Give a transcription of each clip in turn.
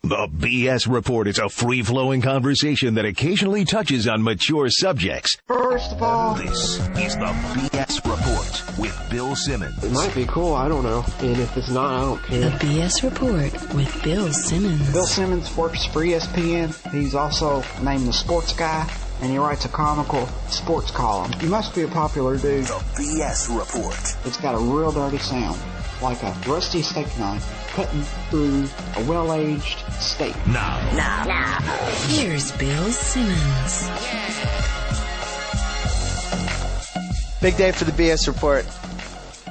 The BS Report is a free-flowing conversation that occasionally touches on mature subjects. First of all, This is the BS Report with Bill Simmons. it might be cool, I don't know. And if it's not, I don't care. The BS Report with Bill Simmons. Bill Simmons works for ESPN. He's also named the sports guy, and he writes a comical sports column. He must be a popular dude. The BS Report. It's got a real dirty sound, like a rusty steak knife cutting through a well-aged steak. Now. Here's Bill Simmons. Big day for the BS Report.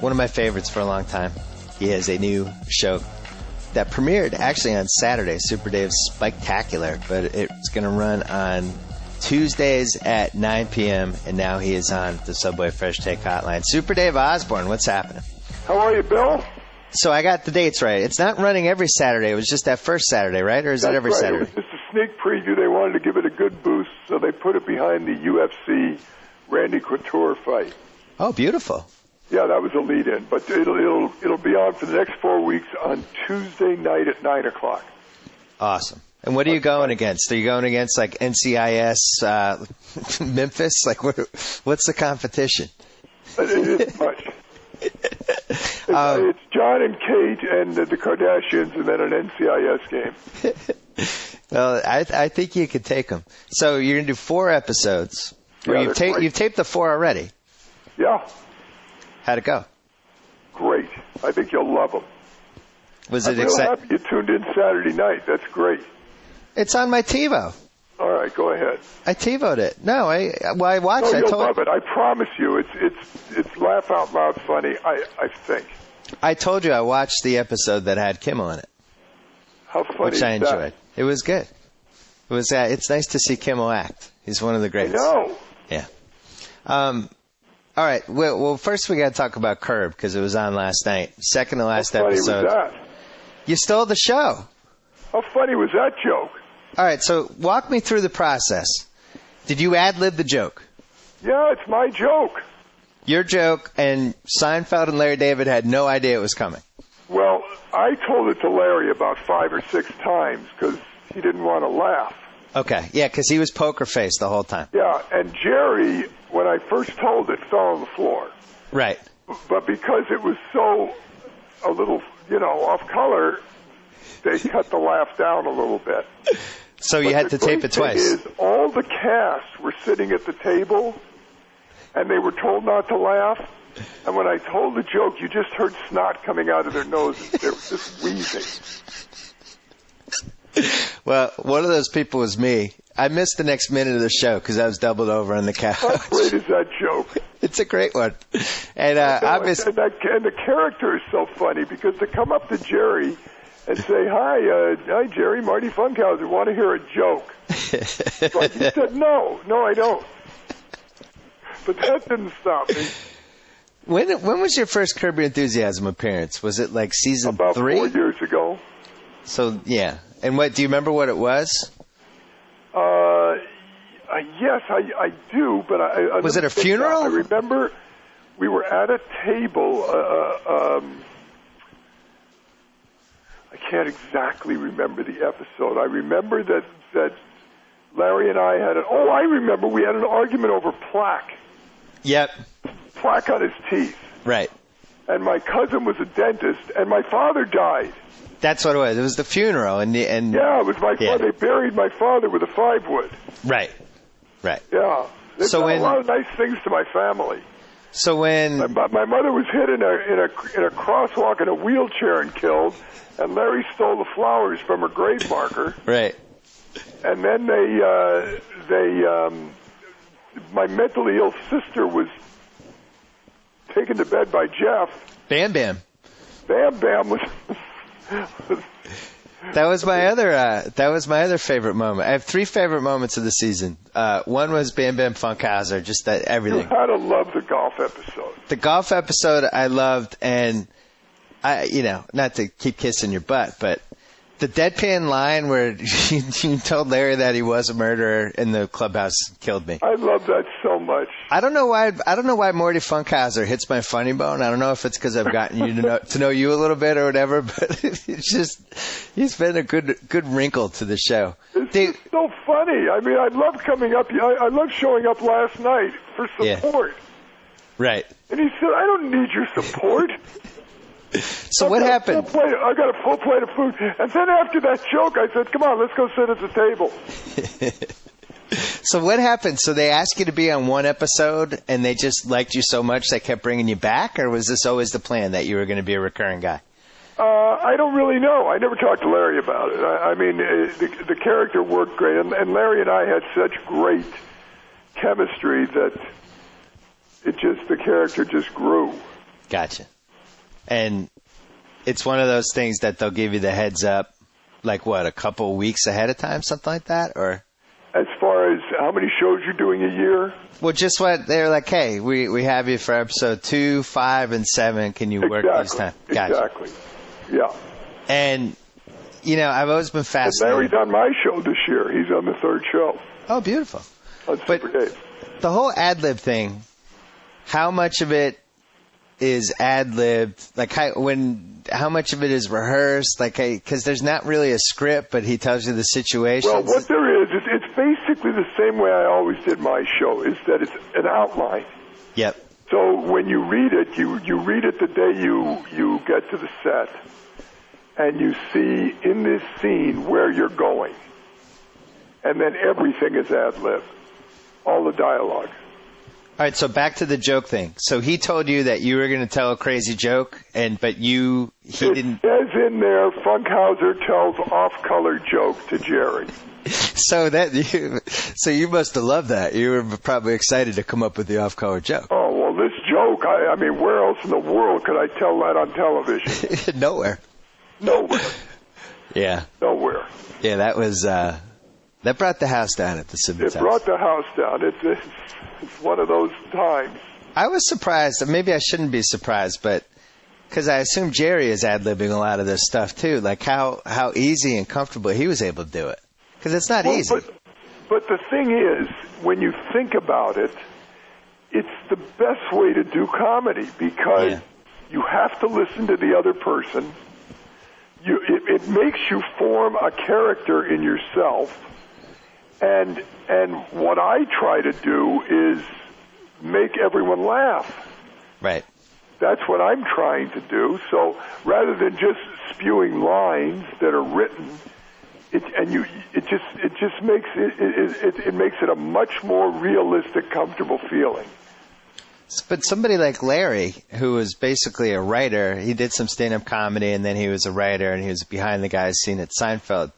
One of my favorites for a long time. He has a new show that premiered actually on Saturday, Super Dave's Spike-tacular, but it's going to run on Tuesdays at 9 p.m., and now he is on the Subway Fresh Take Hotline. Super Dave Osborne, what's happening? How are you, Bill? So I got the dates right. It's not running every Saturday. It was just that first Saturday, right? Or is it every right. Saturday? It was just a sneak preview. They wanted to give it a good boost, so they put it behind the UFC Randy Couture fight. Oh, beautiful. Yeah, that was a lead-in, but it'll be on for the next 4 weeks on Tuesday night at 9 o'clock. Awesome. And what are you going against? Are you going against like NCIS Memphis? Like what's the competition? It isn't much. It's John and Kate and the Kardashians, and then an NCIS game. Well, I think you could take them. So you're going to do 4 episodes. Yeah, You've taped the 4 already. Yeah, How'd it go? great. I think you'll love them. Was I'm it real exciting? happy you tuned in Saturday night. That's great. It's on my TiVo. All right, go ahead. I TiVo'd it. No, I watched. No, I you'll told. love it. I promise you. It's laugh out loud funny. I think. I told you I watched the episode that had Kimmel in it, How funny which I is that? enjoyed. It was good. It was. It's nice to see Kimmel act. He's one of the greats. No. Yeah. All right. Well, first we got to talk about Curb because it was on last night. Second to last How funny episode. was that? You stole the show. How funny was that joke? All right. So walk me through the process. Did you ad-lib the joke? Yeah, it's my joke. Your joke, and Seinfeld and Larry David had no idea it was coming. Well, I told it to Larry about 5 or 6 times because he didn't want to laugh. Okay. Yeah, because he was poker faced the whole time. Yeah, and Jerry, when I first told it, fell on the floor. Right. But because it was so a little, off color, they cut the laugh down a little bit. So you had to tape it twice. Is all the cast were sitting at the table, and they were told not to laugh. And when I told the joke, you just heard snot coming out of their noses. They were just wheezing. Well, one of those people was me. I missed the next minute of the show because I was doubled over on the couch. How great is that joke? It's a great one. And obviously, and the character is so funny because to come up to Jerry and say, hi, Jerry, Marty Funkhauser, want to hear a joke? But he said, no, I don't. But that didn't stop me. when was your first Curb Your Enthusiasm appearance? Was it like season About 3? 4 years ago. So, yeah. And do you remember what it was? Yes, I do, but I Was it a funeral? I remember we were at a table. I can't exactly remember the episode. I remember that Larry and I had I remember we had an argument over plaque. Yep. Plaque on his teeth. Right. And my cousin was a dentist, and my father died. That's what it was. It was the funeral. And yeah, it was my father. They buried my father with a 5-wood. Right. Yeah. They've So done a lot of nice things to my family. So when my mother was hit in a crosswalk in a wheelchair and killed, and Larry stole the flowers from her grave marker. Right. And then my mentally ill sister was taken to bed by Jeff. Bam Bam. Bam Bam was. That was my other favorite moment. I have 3 favorite moments of the season. One was Bam Bam Funkhauser, just that everything. You had to love the golf episode. The golf episode I loved, and I, not to keep kissing your butt, but The deadpan line where you told Larry that he was a murderer in the clubhouse killed me. I love that so much. I don't know why Morty Funkhauser hits my funny bone. I don't know if it's because I've gotten you to know you a little bit or whatever, but it's just he's been a good wrinkle to the show. It's so funny. I mean, I love coming up. I love showing up last night for support. Yeah. Right. And he said, "I don't need your support." So what happened? I got a full plate of food. And then after that joke, I said, come on, let's go sit at the table. So what happened? So they asked you to be on one episode, and they just liked you so much they kept bringing you back? Or was this always the plan that you were going to be a recurring guy? I don't really know. I never talked to Larry about it. I mean, the character worked great. And Larry and I had such great chemistry that the character just grew. Gotcha. And it's one of those things that they'll give you the heads up, like what, a couple weeks ahead of time, something like that? Or as far as how many shows you're doing a year? Well, just what they're like, hey, we have you for episode 2, 5, and 7. Can you work this time? Gotcha. Exactly. Yeah. And, I've always been fascinated. And Larry's on my show this year. He's on the 3rd show. Oh, beautiful. On Super Dave. The whole ad-lib thing, how much of it is ad-libbed? Like, how much of it is rehearsed? Like, because there's not really a script, but he tells you the situation. Well, what there is, it's basically the same way I always did my show, is that it's an outline. Yep. So when you read it, you read it the day you get to the set, and you see in this scene where you're going. And then everything is ad-lib. All the dialogue. All right, so back to the joke thing. So he told you that you were going to tell a crazy joke, but he didn't. It says in there, Funkhauser tells off-color joke to Jerry. So you must have loved that. You were probably excited to come up with the off-color joke. Oh, well, this joke, I mean, where else in the world could I tell that on television? Nowhere. Yeah. Nowhere. Yeah, that was that brought the house down at the Simmons house. It brought the house down. It's one of those times. I was surprised. Maybe I shouldn't be surprised, but because I assume Jerry is ad-libbing a lot of this stuff too. Like how easy and comfortable he was able to do it. Because it's not easy. But the thing is, when you think about it, it's the best way to do comedy because you have to listen to the other person. It makes you form a character in yourself. And what I try to do is make everyone laugh. Right. That's what I'm trying to do. So rather than just spewing lines that are written, it makes it a much more realistic, comfortable feeling. But somebody like Larry, who was basically a writer, he did some stand-up comedy, and then he was a writer, and he was behind the guys scene at Seinfeld.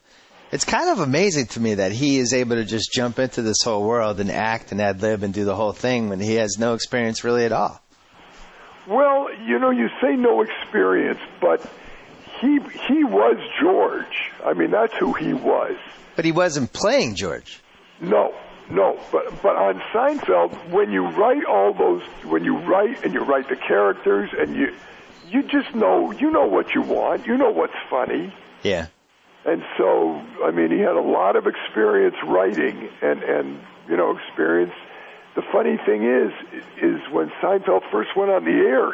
It's kind of amazing to me that he is able to just jump into this whole world and act and ad-lib and do the whole thing when he has no experience really at all. Well, you say no experience, but he was George. I mean, that's who he was. But he wasn't playing George. No. But on Seinfeld, when you write and you write the characters, and you just know, what you want, what's funny. Yeah. And so, I mean, he had a lot of experience writing and experience. The funny thing is when Seinfeld first went on the air,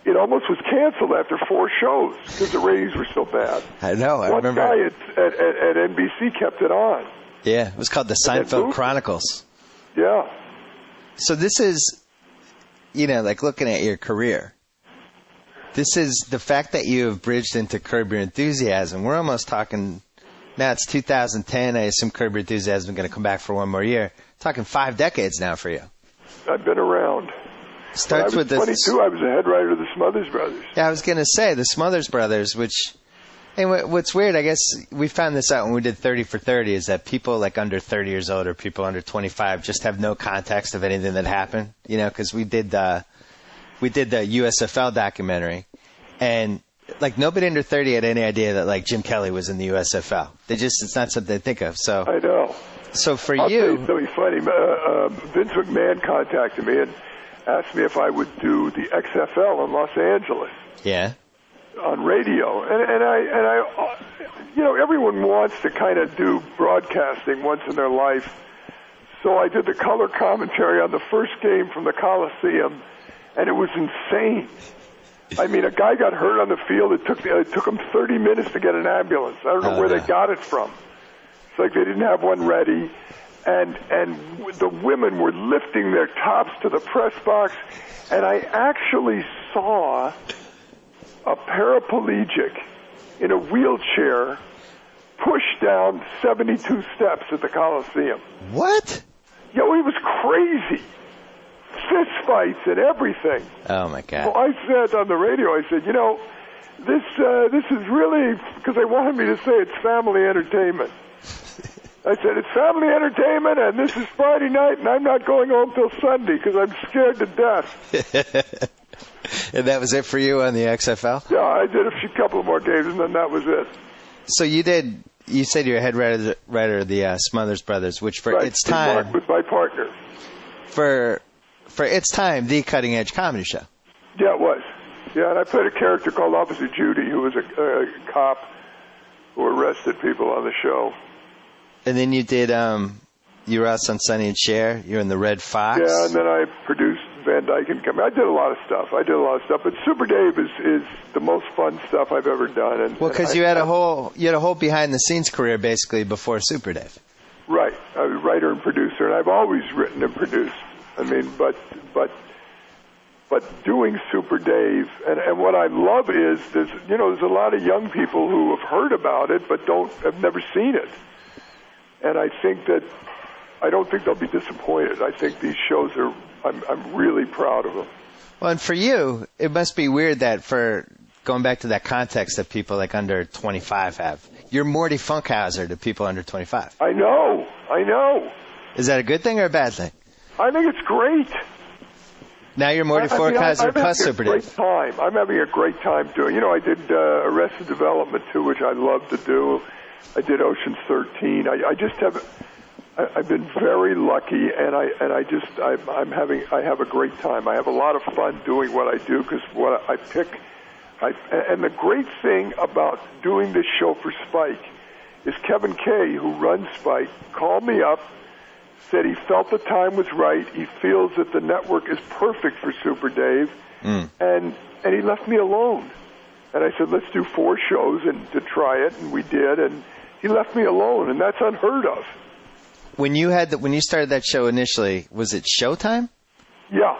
it almost was canceled after 4 shows because the ratings were so bad. I know. I remember. One guy at NBC kept it on. Yeah, it was called the Seinfeld Chronicles. Yeah. So this is, like looking at your career. This is the fact that you have bridged into Curb Your Enthusiasm. We're almost talking, now it's 2010. I assume Curb Your Enthusiasm is going to come back for one more year. Talking 5 decades now for you. I've been around. Starts with this. 22. I was a head writer of the Smothers Brothers. Yeah, I was going to say the Smothers Brothers, which, and what's weird, I guess we found this out when we did 30 for 30, is that people like under 30 years old or people under 25 just have no context of anything that happened. Because we did the USFL documentary, and like nobody under 30 had any idea that like Jim Kelly was in the USFL. It's not something they think of. So I know. So for I'll you, tell you something funny. Vince McMahon contacted me and asked me if I would do the XFL in Los Angeles. Yeah. on radio, and I, everyone wants to kind of do broadcasting once in their life. So I did the color commentary on the first game from the Coliseum, and it was insane. I mean, a guy got hurt on the field. It took him 30 minutes to get an ambulance. I don't know where they got it from. It's like they didn't have one ready. And the women were lifting their tops to the press box, and I actually saw a paraplegic in a wheelchair push down 72 steps at the Coliseum. What? It was crazy. Fist fights and everything. Oh, my God. So I said on the radio, I said, this is really, because they wanted me to say it's family entertainment. I said, it's family entertainment, and this is Friday night, and I'm not going home till Sunday because I'm scared to death. And that was it for you on the XFL? Yeah, I did a couple of more games, and then that was it. So you said you're a head writer of the Smothers Brothers, which for its time... Mark was my partner. For its time, the cutting-edge comedy show. Yeah, it was. Yeah, and I played a character called Officer Judy, who was a cop who arrested people on the show. And then you did, you were out on Sonny and Cher. You're in the Red Fox. Yeah, and then I produced Van Dyke and Company. I did a lot of stuff. But Super Dave is the most fun stuff I've ever done. Well, because you had a whole behind-the-scees career basically before Super Dave. Right, I was writer and producer, and I've always written and produced. I mean, but doing Super Dave, and what I love is there's a lot of young people who have heard about it but have never seen it. And I don't think they'll be disappointed. I think these shows I'm really proud of them. Well, and for you, it must be weird that for going back to that context that people like under 25 have, you're Morty Funkhauser to people under 25. I know. Is that a good thing or a bad thing? I think it's great. Now you're Morty Funkhauser plus Super Dave. I'm having a great time doing. I did Arrested Development too, which I love to do. I did Ocean's 13. I've been very lucky, and I have a great time. I have a lot of fun doing what I do because what I pick. And the great thing about doing this show for Spike is Kevin Kay, who runs Spike, called me up, said he felt the time was right. He feels that the network is perfect for Super Dave, and he left me alone. And I said, let's do 4 shows and to try it, and we did, and he left me alone, and that's unheard of. When you started that show initially, was it Showtime? Yeah.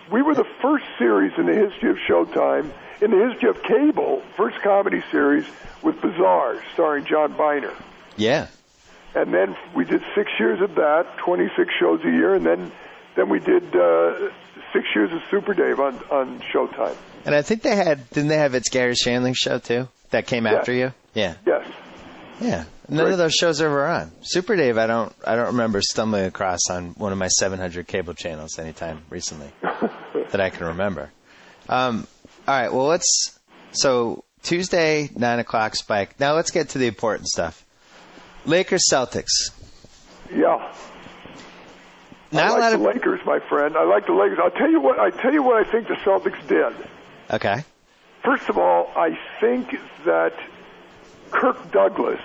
We were the first series in the history of Showtime, in the history of cable, first comedy series with Bizarre, starring John Biner. Yeah. And then we did 6 years of that, 26 shows a year, and then we did 6 years of Super Dave on Showtime. And I think didn't they have It's Gary Shandling's show too? That came after you? Yeah. Yes. Yeah. None of those shows are ever on. Super Dave, I don't remember stumbling across on one of my 700 cable channels anytime recently that I can remember. All right, well, so Tuesday, 9 o'clock, Spike. Now let's get to the important stuff. Lakers, Celtics. Yeah. I like the Lakers, my friend. I like the Lakers. I'll tell you what I think the Celtics did. Okay. First of all, I think that Kirk Douglas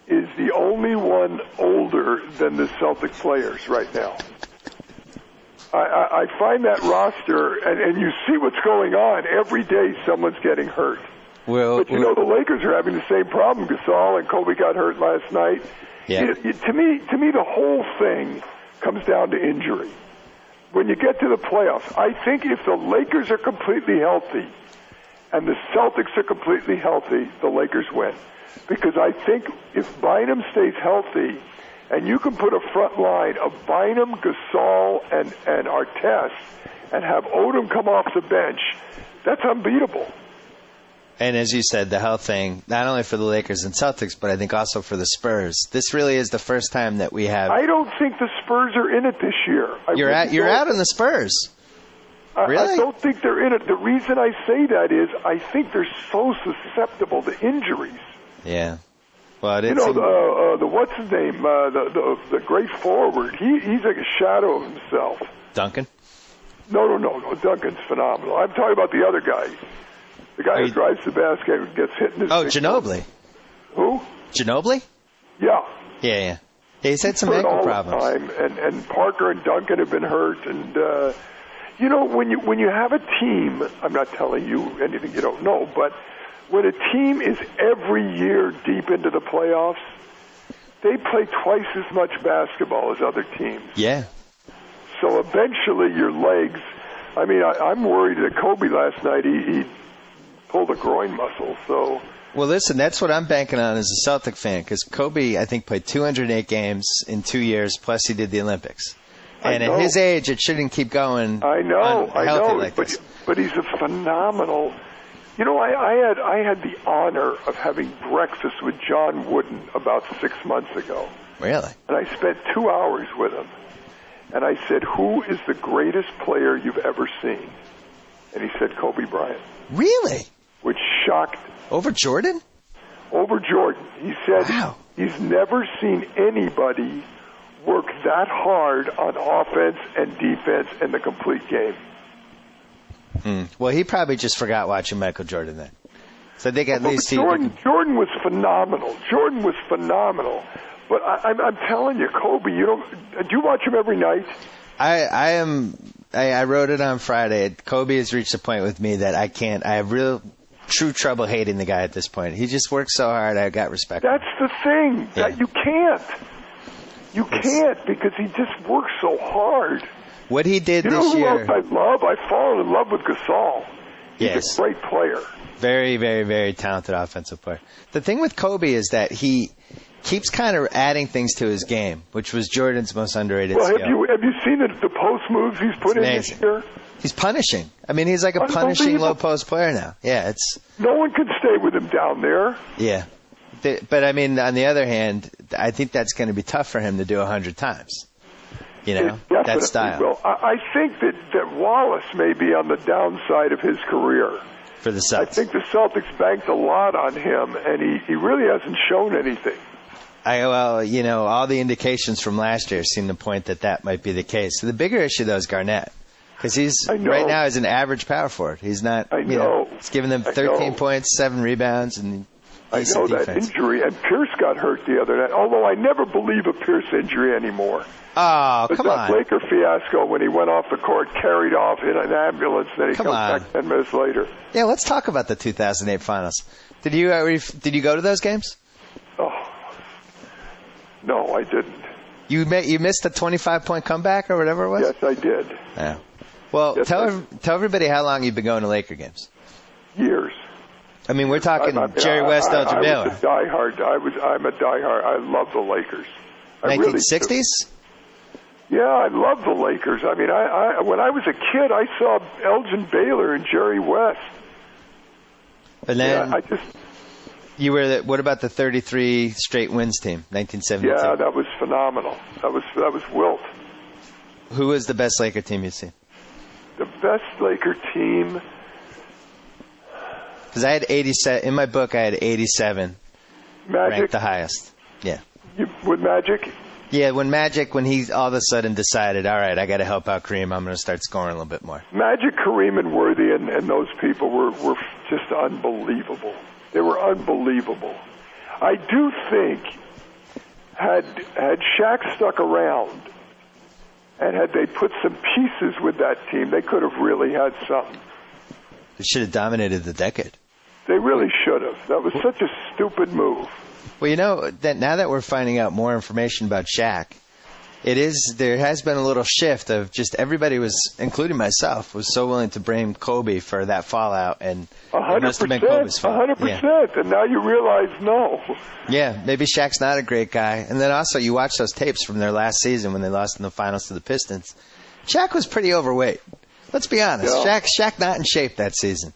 is the only one older than the Celtic players right now. I find that roster, and you see what's going on. Every day someone's getting hurt. But the Lakers are having the same problem. Gasol and Kobe got hurt last night. Yeah. To me, the whole thing comes down to injury. When you get to the playoffs, I think if the Lakers are completely healthy and the Celtics are completely healthy, the Lakers win. Because I think if Bynum stays healthy, and you can put a front line of Bynum, Gasol, and Artest, and have Odom come off the bench, that's unbeatable. And as you said, the health thing, not only for the Lakers and Celtics, but I think also for the Spurs. This really is the first time that we have... I don't think the Spurs are in it this year. You're out on the Spurs. Really? I don't think they're in it. The reason I say that is I think they're so susceptible to injuries. Yeah. Well, the what's his name? The great forward. He's like a shadow of himself. Duncan? No. Duncan's phenomenal. I'm talking about the other guy. The guy who drives the basket and gets hit in his face. Ginobili. Who? Ginobili? Yeah. Yeah. He's had some ankle problems. And Parker and Duncan have been hurt. And, when you have a team, I'm not telling you anything you don't know, but when a team is every year deep into the playoffs, they play twice as much basketball as other teams. Yeah. So eventually your legs, I'm worried that Kobe last night, he pulled a groin muscle, so... Well, listen, that's what I'm banking on as a Celtic fan, because Kobe, I think, played 208 games in 2 years, plus he did the Olympics. And at his age, it shouldn't keep going. I know, like this. But he's a phenomenal... I had the honor of having breakfast with John Wooden about 6 months ago. Really? And I spent 2 hours with him. And I said, who is the greatest player you've ever seen? And he said, Kobe Bryant. Really? Which shocked. Over Jordan? Over Jordan. He said he's never seen anybody work that hard on offense and defense in the complete game. Well, he probably just forgot watching Michael Jordan then. So I think at least Jordan was phenomenal. But I'm telling you, Kobe, do you watch him every night? I wrote it on Friday. Kobe has reached a point with me that I have true trouble hating the guy at this point. He just works so hard. I got respect. That's the thing. Yeah. That you can't. You can't because he just works so hard. What he did this year. You know who else I love? I've fallen in love with Gasol. He's a great player. Very, very, very talented offensive player. The thing with Kobe is that he keeps kind of adding things to his game, which was Jordan's most underrated skill. Have you seen the post moves he's put in this year? He's punishing. He's like a punishing low post player now. Yeah, no one can stay with him down there. Yeah. But, on the other hand, I think that's going to be tough for him to do 100 times. That style. Will. I think that Wallace may be on the downside of his career. For the Celtics. I think the Celtics banked a lot on him, and he really hasn't shown anything. All the indications from last year seem to point that might be the case. So the bigger issue, though, is Garnett. Because right now he's an average power forward. He's not, he's giving them 13 points, 7 rebounds, and I know defense. That injury, and Pierce got hurt the other night, although I never believe a Pierce injury anymore. Oh, come on. That Laker fiasco when he went off the court, carried off in an ambulance, then he comes back 10 minutes later. Yeah, let's talk about the 2008 finals. Did you go to those games? Oh, no, I didn't. You missed a 25-point comeback or whatever it was? Yes, I did. Yeah. Well, tell everybody how long you've been going to Laker games. Years. We're talking Jerry West, Elgin Baylor. I'm a diehard. I love the Lakers. 1960s? Really, yeah, I love the Lakers. When I was a kid, I saw Elgin Baylor and Jerry West. And then what about the 33 straight wins team, 1972? Yeah, that was phenomenal. That was Wilt. Who was the best Laker team you've seen? The best Laker team. Because I had 87 in my book. I had 87 Magic ranked the highest. Yeah. With Magic. Yeah, when he all of a sudden decided, all right, I got to help out Kareem. I'm going to start scoring a little bit more. Magic, Kareem, and Worthy, and those people were just unbelievable. They were unbelievable. I do think had Shaq stuck around and had they put some pieces with that team, they could have really had something. They should have dominated the decade. They really should have. That was such a stupid move. Well, that now that we're finding out more information about Shaq, there has been a little shift of just everybody was, including myself, was so willing to blame Kobe for that fallout, and it must have been Kobe's fault. 100%, yeah. And now you realize no. Yeah, maybe Shaq's not a great guy. And then also you watch those tapes from their last season when they lost in the finals to the Pistons. Shaq was pretty overweight. Let's be honest. Yeah. Shaq not in shape that season.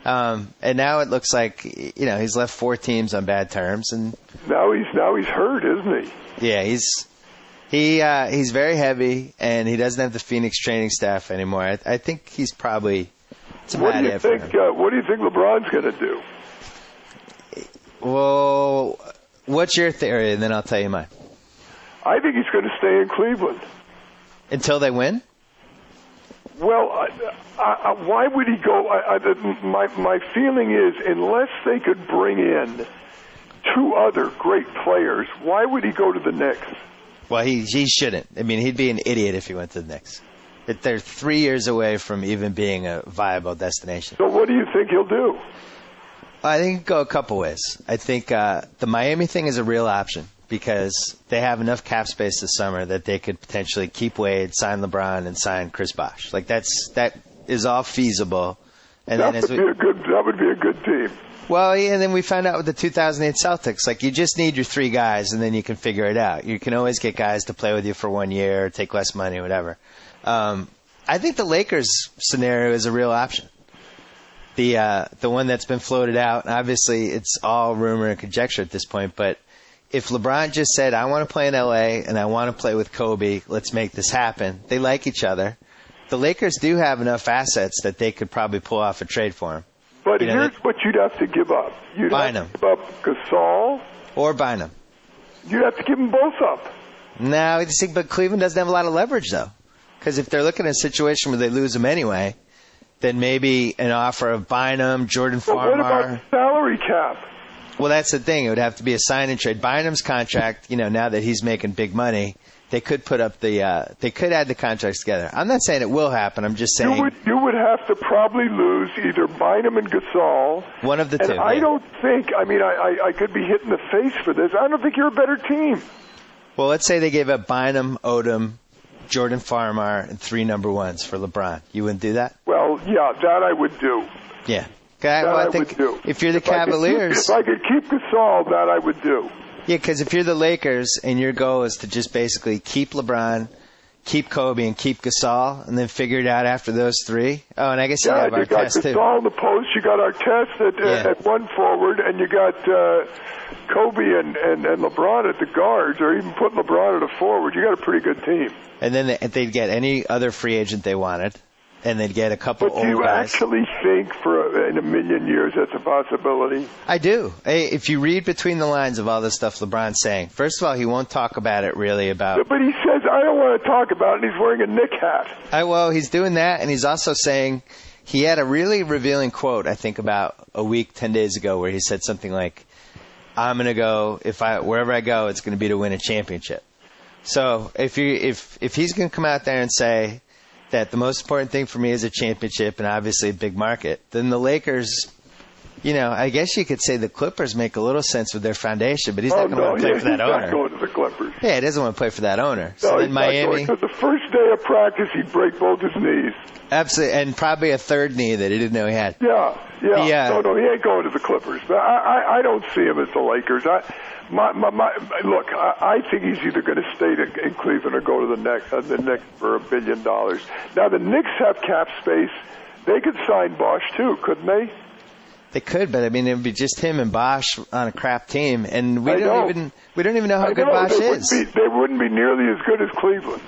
And now it looks like he's left 4 teams on bad terms, and now he's hurt, isn't he? Yeah, he's very heavy, and he doesn't have the Phoenix training staff anymore. I think he's probably. What do you think LeBron's going to do? Well, what's your theory, and then I'll tell you mine. I think he's going to stay in Cleveland until they win. Well, why would he go? My feeling is, unless they could bring in two other great players, why would he go to the Knicks? Well, he shouldn't. I mean, he'd be an idiot if he went to the Knicks. They're 3 years away from even being a viable destination. So what do you think he'll do? I think he'd go a couple ways. I think the Miami thing is a real option because they have enough cap space this summer that they could potentially keep Wade, sign LeBron, and sign Chris Bosh. Like that is all feasible. And that would be a good team. Well, yeah, and then we found out with the 2008 Celtics, like you just need your three guys, and then you can figure it out. You can always get guys to play with you for 1 year, take less money, whatever. I think the Lakers scenario is a real option. The one that's been floated out, obviously it's all rumor and conjecture at this point, but if LeBron just said, I want to play in L.A. and I want to play with Kobe, let's make this happen, they like each other. The Lakers do have enough assets that they could probably pull off a trade for him. But here's what you'd have to give up. You'd have to give up Gasol. Or Bynum. You'd have to give them both up. No, but Cleveland doesn't have a lot of leverage, though. Because if they're looking at a situation where they lose them anyway, then maybe an offer of Bynum, Jordan Farmar. What about salary cap? Well, that's the thing. It would have to be a sign and trade. Bynum's contract, now that he's making big money, they could put up they could add the contracts together. I'm not saying it will happen. I'm just saying you would have to probably lose either Bynum and Gasol. One of the two. And I don't think. I mean, I could be hit in the face for this. I don't think you're a better team. Well, let's say they gave up Bynum, Odom, Jordan Farmar, and 3 number ones for LeBron. You wouldn't do that? Well, yeah, that I would do. Yeah. I think would do. If you're the Cavaliers, if I could keep Gasol, that I would do. Yeah, because if you're the Lakers and your goal is to just basically keep LeBron, keep Kobe, and keep Gasol, and then figure it out after those 3. Oh, and I guess you have Artest, too. You got Gasol in the post, you got Artest at one forward, and you got Kobe and LeBron at the guards, or even put LeBron at a forward. You got a pretty good team. And then they'd get any other free agent they wanted, and they'd get a couple old guys. But do you actually think in a million years that's a possibility? I do. Hey, if you read between the lines of all this stuff LeBron's saying, first of all, he won't talk about it really about... But he says, I don't want to talk about it, and he's wearing a Knick hat. Well, he's doing that, and he's also saying... He had a really revealing quote, I think, about a week, 10 days ago, where he said something like, I'm going to go, wherever I go, it's going to be to win a championship. So if he's going to come out there and say that the most important thing for me is a championship and obviously a big market, then the Lakers, I guess you could say the Clippers make a little sense with their foundation, but he's not going to want to play for that owner. He's not going to the Clippers. Yeah, he doesn't want to play for that owner. So then Miami. Because the first day of practice, he'd break both his knees. Absolutely, and probably a third knee that he didn't know he had. Yeah. No, he ain't going to the Clippers. But I don't see him as the Lakers. Look, I think he's either going to stay in Cleveland or go to the Knicks for $1 billion. Now, the Knicks have cap space. They could sign Bosh, too, couldn't they? They could, but I mean, it would be just him and Bosh on a crap team, and we don't even know how good Bosh is. They wouldn't be nearly as good as Cleveland.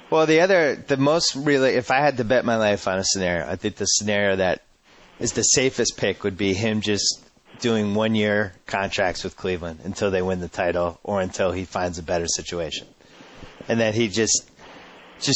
Well, if I had to bet my life on a scenario, I think the scenario that is the safest pick would be him just doing 1-year contracts with Cleveland until they win the title or until he finds a better situation. And that he just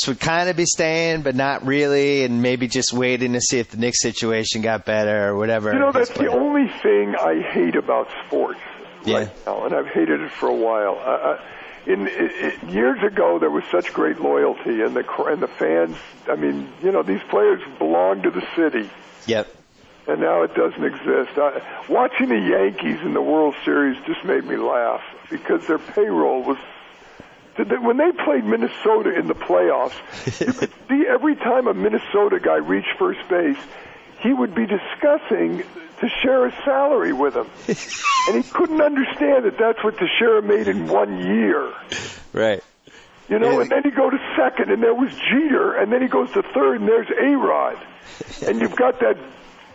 would kind of be staying, but not really, and maybe just waiting to see if the Knicks situation got better or whatever. That's the only thing I hate about sports right now, and I've hated it for a while. Years ago, there was such great loyalty, and the fans. I mean, these players belong to the city. Yep. And now it doesn't exist. Watching the Yankees in the World Series just made me laugh because their payroll was. When they played Minnesota in the playoffs, you could see every time a Minnesota guy reached first base, he would be discussing Teixeira's salary with him. And he couldn't understand that that's what Teixeira made in 1 year. Right. And then he'd go to second, and there was Jeter, and then he goes to third, and there's A-Rod. And you've got the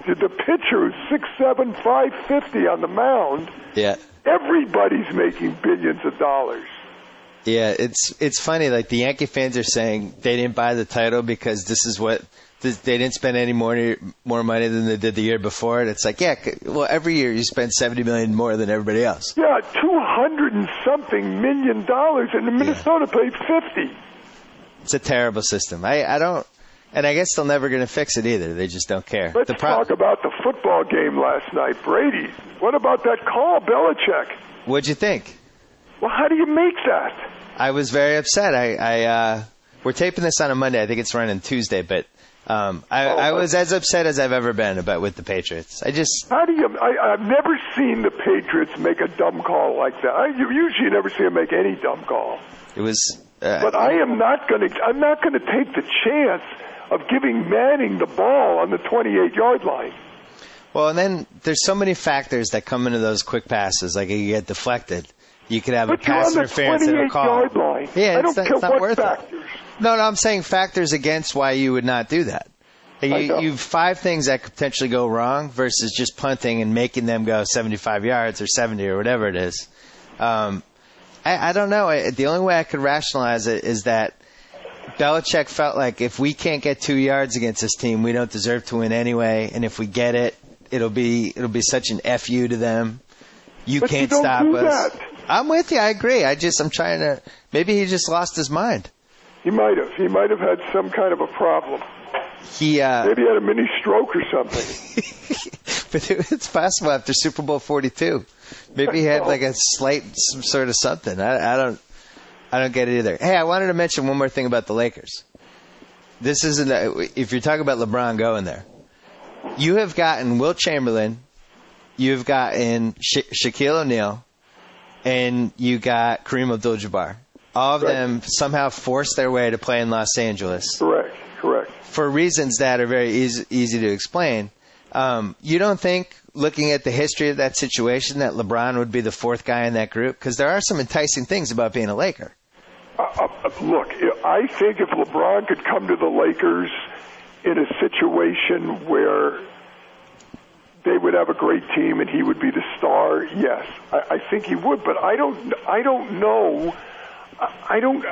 pitcher who's 6'7", 550 on the mound. Yeah. Everybody's making billions of dollars. Yeah, it's funny. Like the Yankee fans are saying they didn't buy the title because they didn't spend any more money than they did the year before. And it's like, well, every year you spend $70 million more than everybody else. Yeah, $200 and something million, and Minnesota paid $50. It's a terrible system. I don't. And I guess they're never going to fix it either. They just don't care. Let's talk about the football game last night. Brady, what about that call, Belichick? What'd you think? Well, how do you make that? I was very upset. We're taping this on a Monday. I think it's running Tuesday, but I was as upset as I've ever been with the Patriots. How do you? I've never seen the Patriots make a dumb call like that. You usually never see them make any dumb call. It was. But I'm not going to take the chance of giving Manning the ball on the 28-yard line. Well, and then there's so many factors that come into those quick passes. Like you get deflected. You could have a pass interference and a call. But you're on the 28-yard line. Yeah, I don't care not what worth factors. It. No, I'm saying factors against why you would not do that. You've 5 things that could potentially go wrong versus just punting and making them go 75 yards or 70 or whatever it is. I don't know. The only way I could rationalize it is that Belichick felt like if we can't get 2 yards against this team, we don't deserve to win anyway. And if we get it, it'll be such an FU to them. You can't stop us. That. I'm with you. I agree. I'm trying to. Maybe he just lost his mind. He might have. He might have had some kind of a problem. Maybe he had a mini stroke or something. But it's possible after Super Bowl 42. Maybe he had like a slight some sort of something. I don't get it either. Hey, I wanted to mention one more thing about the Lakers. This isn't if you're talking about LeBron going there. You have gotten Wilt Chamberlain, you've gotten Shaquille O'Neal, and you got Kareem Abdul-Jabbar. All of them somehow forced their way to play in Los Angeles. Correct. For reasons that are very easy to explain. You don't think, looking at the history of that situation, that LeBron would be the 4th guy in that group? Because there are some enticing things about being a Laker. Look, I think if LeBron could come to the Lakers in a situation where they would have a great team and he would be the star, yes, I think he would. But I don't know. I don't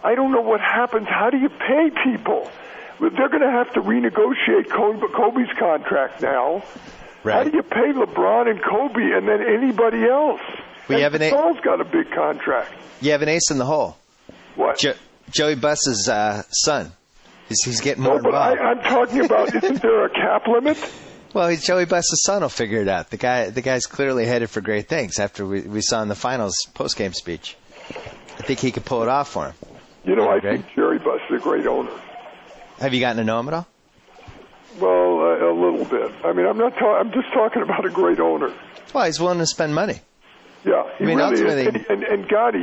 know what happens. How do you pay people? They're going to have to renegotiate Kobe's contract now. Right. How do you pay LeBron and Kobe and then anybody else? Paul's got a big contract. You have an ace in the hole. What? Joey Buss's son. He's getting more involved. But I'm talking about, isn't there a cap limit? Well, Joey Buss's son will figure it out. The guy's clearly headed for great things after we saw in the finals post-game speech. I think he could pull it off for him. You know, I think Jerry Buss is a great owner. Have you gotten to know him at all? Well, a little bit. I mean, I'm just talking about a great owner. Well, he's willing to spend money. Yeah, he really is. And God,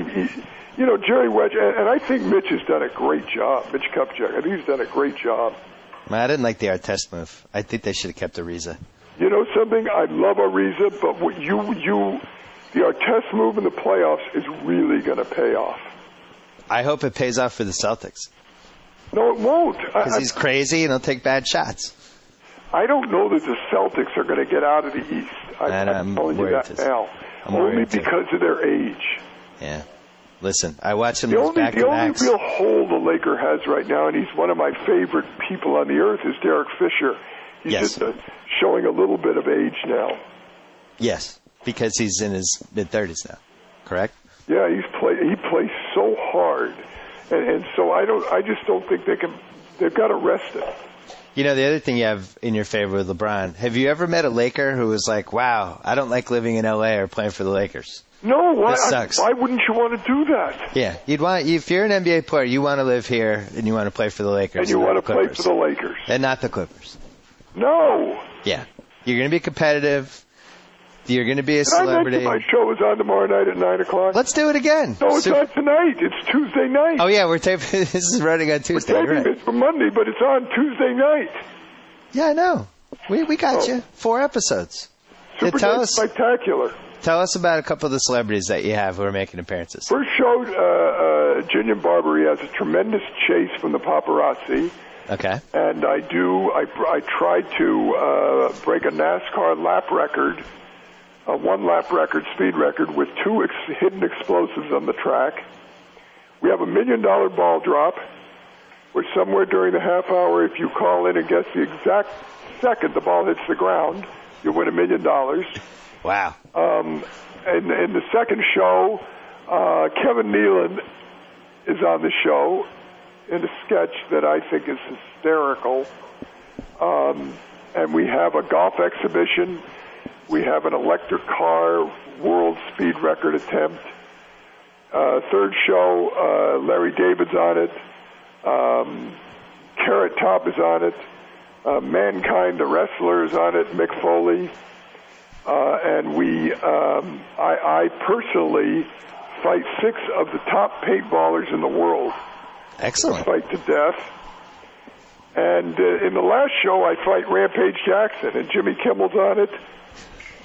Jerry Wedge, and I think Mitch has done a great job. Mitch Kupchak, I think he's done a great job. I didn't like the Artest move. I think they should have kept Ariza. You know something? I love Ariza, but the Artest move in the playoffs is really going to pay off. I hope it pays off for the Celtics. No, it won't. Because he's crazy and he'll take bad shots. I don't know that the Celtics are going to get out of the East. I'm telling you that now. Only because of their age. Yeah. Listen, I watched him back-to-backs. The only real hole the Laker has right now, and he's one of my favorite people on the earth, is Derek Fisher. He's just showing a little bit of age now. Yes, because he's in his mid-30s now, correct? Yeah, he plays so hard. And so I just don't think they've got to rest it. You know, the other thing you have in your favor with LeBron, have you ever met a Laker who was like, wow, I don't like living in L.A. or playing for the Lakers? No, why? This sucks. Why wouldn't you want to do that? Yeah, if you're an NBA player, you want to live here and you want to play for the Lakers. And you want to play for the Lakers. And not the Clippers. No. Yeah. You're going to be competitive. You're going to be a celebrity. My show is on tomorrow night at 9 o'clock. Let's do it again. No, it's not tonight. It's Tuesday night. Oh, yeah, we're taping. This is running on Tuesday. We're taping this for Monday, but it's on Tuesday night. Yeah, I know. We got you. 4 episodes. Super Dave Spike-tacular. Tell us about a couple of the celebrities that you have who are making appearances. First show, Junior Barbary has a tremendous chase from the paparazzi. Okay. And I tried to break a NASCAR lap record, a 1-lap record, speed record, with 2 hidden explosives on the track. We have $1 million ball drop, where somewhere during the half hour, if you call in and guess the exact second the ball hits the ground, you'll win $1 million. Wow. And in the second show, Kevin Nealon is on the show in a sketch that I think is hysterical. And we have a golf exhibition. We have an electric car world speed record attempt. Third show, Larry David's on it. Carrot Top is on it. Mankind, the wrestler, is on it. Mick Foley. And I personally fight 6 of the top paintballers in the world. Excellent. Fight to death. And in the last show, I fight Rampage Jackson, and Jimmy Kimmel's on it.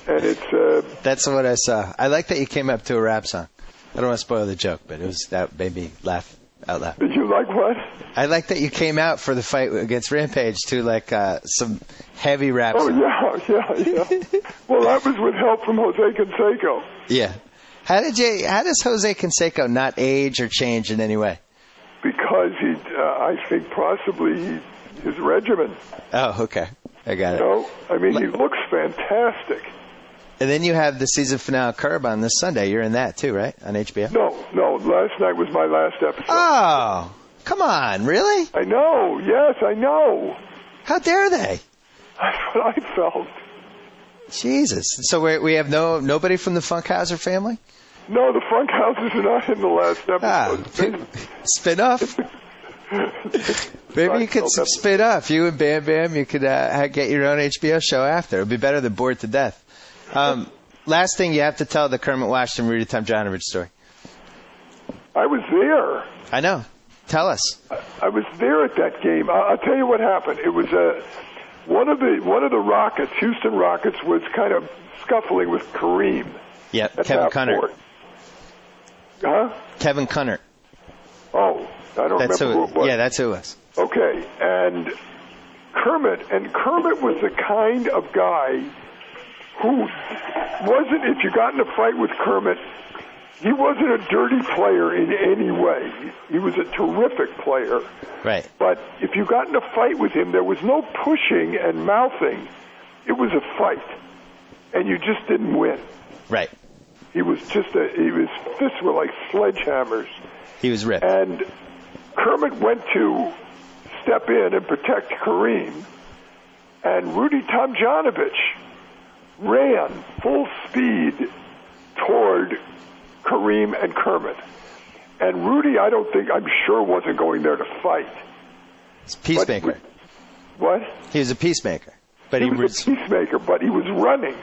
And it's that's what I saw. I like that you came up to a rap song. I don't want to spoil the joke, but that made me laugh out loud. Did you like what? I like that you came out for the fight against Rampage to like some heavy rap song. Yeah. Well, that was with help from Jose Canseco. Yeah. How does Jose Canseco not age or change in any way? Because I think possibly his regimen. Oh, okay. I got it. No, I mean, he looks fantastic. And then you have the season finale Curb on this Sunday. You're in that too, right? On HBO? No. Last night was my last episode. Oh, come on. Really? I know. Yes, I know. How dare they? That's what I felt. Jesus. So we have nobody from the Funkhauser family? No, the Funkhauses are not in the last episode. Spin off. Maybe you could spin off. You and Bam Bam, you could get your own HBO show after. It would be better than Bored to Death. Last thing, you have to tell the Kermit Washington, Rudy Tomjanovich story. I was there. I know. Tell us. I was there at that game. I'll tell you what happened. It was one of the Rockets, Houston Rockets, was kind of scuffling with Kareem. Yep, Kevin Cunnert. Huh? Kevin Cunnert. Oh, I don't remember who it was. Yeah, that's who it was. Okay, and Kermit was the kind of guy who wasn't, if you got in a fight with Kermit, he wasn't a dirty player in any way. He was a terrific player. Right. But if you got in a fight with him, there was no pushing and mouthing. It was a fight, and you just didn't win. Right. His fists were like sledgehammers. He was ripped. And Kermit went to step in and protect Kareem, and Rudy Tomjanovich ran full speed toward Kareem and Kermit. And Rudy, I'm sure wasn't going there to fight. He's a peacemaker. What? He was a peacemaker. But he was a peacemaker, but he was running.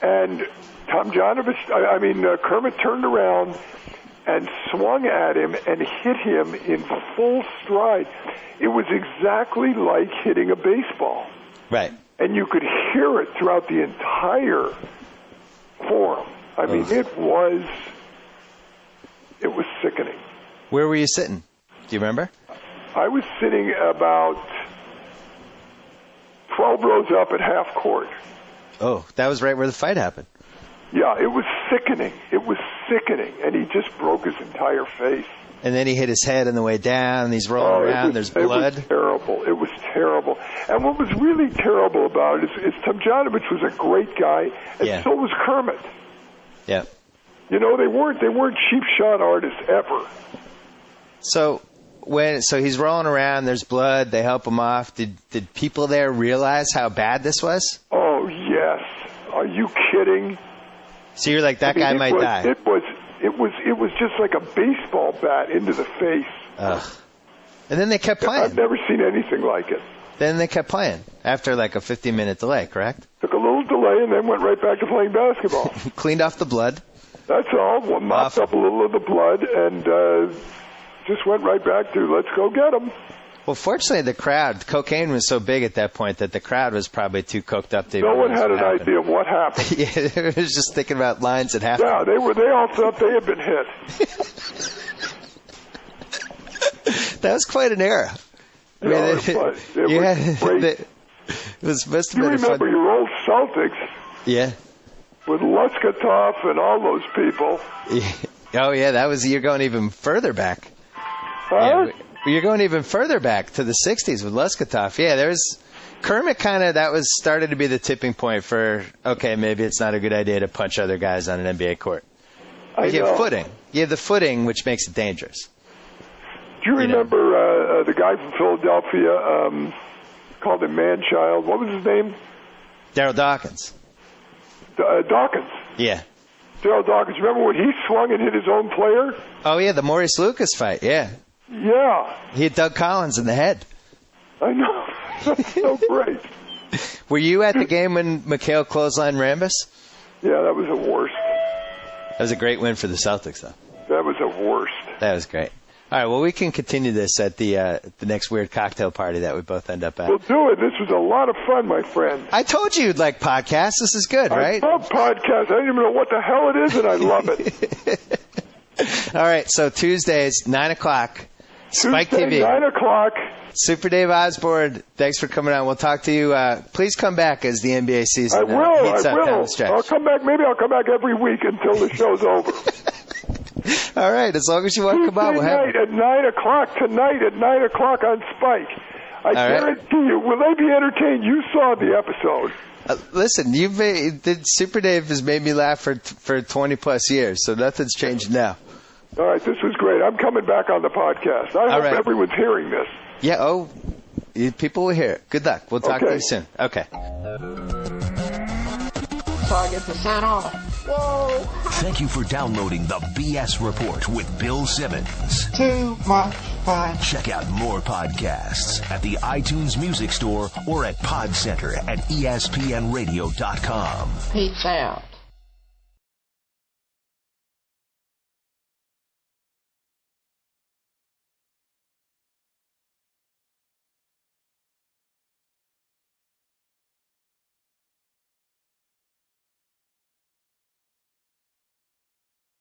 And Kermit turned around and swung at him and hit him in full stride. It was exactly like hitting a baseball. Right. And you could hear it throughout the entire forum. I mean, it was sickening. Where were you sitting? Do you remember? I was sitting about 12 rows up at half court. Oh, that was right where the fight happened. Yeah, it was sickening. It was sickening. And he just broke his entire face. And then he hit his head on the way down, and he's rolling around, there's blood. It was terrible. It was terrible. And what was really terrible about it is Tomjanovich was a great guy, and so was Kermit. Yeah. You know, they weren't cheap shot artists ever. So he's rolling around, there's blood, they help him off. Did people there realize how bad this was? Oh, yes. Are you kidding? So you're like, guy might die. It was just like a baseball bat into the face. Ugh. And then they kept playing. I've never seen anything like it. Then they kept playing after like a 15-minute delay, correct? Took a little delay and then went right back to playing basketball. Cleaned off the blood. That's all. Mopped up a little of the blood and just went right back to let's go get them. Well, fortunately, the crowd, cocaine was so big at that point that the crowd was probably too coked up to no one had an idea of what happened. Yeah, they were just thinking about lines at half. Yeah, they all thought they had been hit. That was quite an era. It was great. Must have you been remember your old Celtics? Yeah. With Luskatov and all those people. Yeah. Oh, yeah, you're going even further back. Huh? Yeah, you're going even further back to the 60s with Luskatov. Yeah, there's Kermit started to be the tipping point for, okay, maybe it's not a good idea to punch other guys on an NBA court. You have footing. You have the footing, which makes it dangerous. Do you remember the guy from Philadelphia, called him Man-Child? What was his name? Daryl Dawkins. Dawkins. Yeah. Daryl Dawkins. Remember when he swung and hit his own player? Oh, yeah, the Maurice Lucas fight, yeah. Yeah. He hit Doug Collins in the head. I know. That's so great. Were you at the game when McHale clotheslined Rambis? Yeah, that was the worst. That was a great win for the Celtics, though. That was the worst. That was great. All right, well, we can continue this at the next weird cocktail party that we both end up at. We'll do it. This was a lot of fun, my friend. I told you you'd like podcasts. This is good, right? I love podcasts. I don't even know what the hell it is, and I love it. All right, so Tuesdays, 9 o'clock, Spike Tuesday, TV. 9 o'clock. Super Dave Osborne, thanks for coming on. We'll talk to you. Please come back as the NBA season I will. heats up down the stretch. I'll come back. Maybe I'll come back every week until the show's over. All right, as long as you want to come on, we'll have night at 9 o'clock tonight at 9 o'clock on Spike. I guarantee you, will they be entertained? You saw the episode. Listen, Super Dave has made me laugh for 20 plus years, so nothing's changed now. All right, this was great. I'm coming back on the podcast. I hope everyone's hearing this. Yeah, people will hear it. Good luck. We'll talk to you soon. Okay. So I get to sign off. Whoa! Thank you for downloading the BS Report with Bill Simmons. Too much fun. Check out more podcasts at the iTunes Music Store or at Pod Center at ESPNradio.com. Peace out.